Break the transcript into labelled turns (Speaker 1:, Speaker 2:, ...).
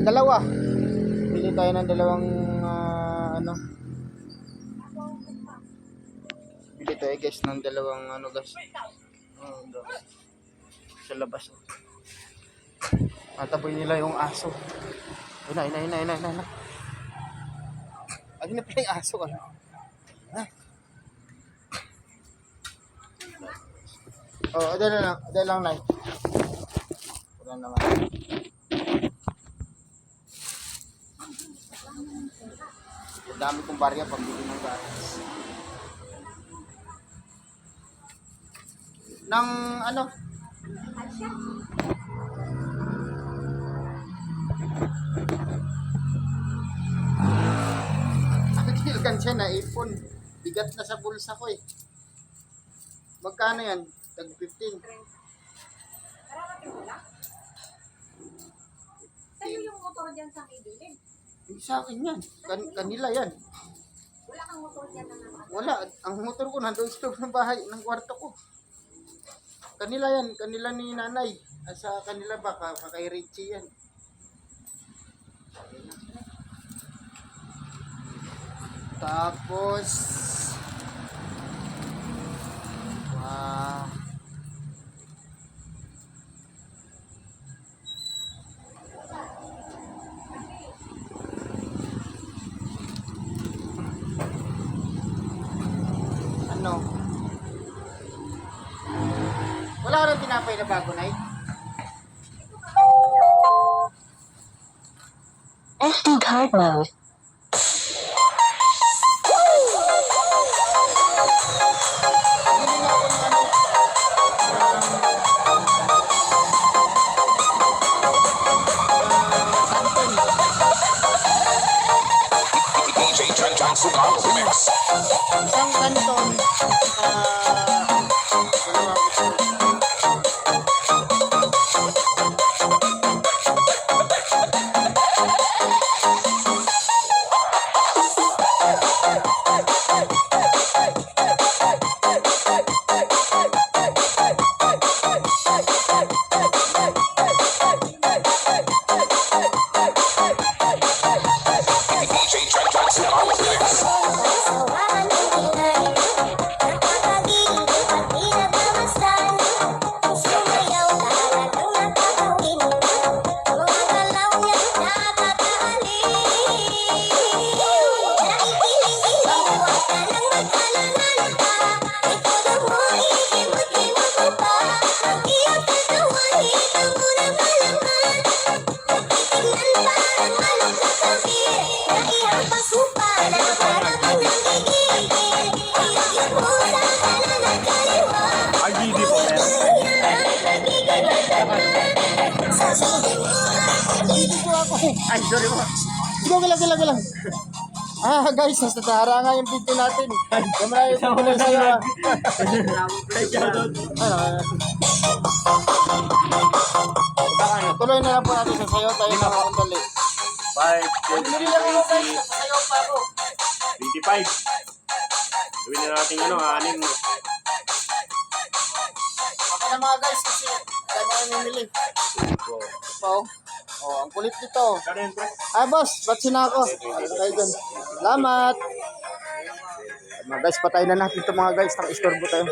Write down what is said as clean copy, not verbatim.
Speaker 1: Dalawa. Bili tayo ng dalawang ano. Bili tayo guys ng dalawang ano guys. Sa labas. Mataboy nila yung aso. Ina. Ay na pala yung aso ano. Ha? Oh, ada lang na. Wala naman. Ang dami kong barya pambili ng gatas. Nang ano? Akilgan siya na ipon. Bigat na sa bulsa ko eh. Magkano yan? Tag 15.
Speaker 2: Sa'yo yung motor dyan sa Kidilin?
Speaker 1: Sa akin yan. Kanila yan.
Speaker 2: Wala kang motor dyan na naman?
Speaker 1: Wala. Ang motor ko nandun sa loob ng bahay, ng kwarto ko. Kanila yan. Kanila ni nanay. Sa kanila ba? Kay Richie yan. Tapos ano? Wala ka rin tinapay na bago, Nay?
Speaker 3: SD card mode.
Speaker 1: Isang kanton ay, sorry po. Sige lang. Guys, nasa nga yung video natin. Kamara yung video sa'yo. Tuloy na lang po natin sa sayo. Tayo na makakundali.
Speaker 4: 5, 20, 25. Gawin na natin anim.
Speaker 1: Ako na mga guys kasi dami na namimili. Oh, ang kulit nito. Boss, ba't sinako? Tayo dyan. Salamat. Mga guys, patayin na natin ito mga guys. Naka-istorbo tayo.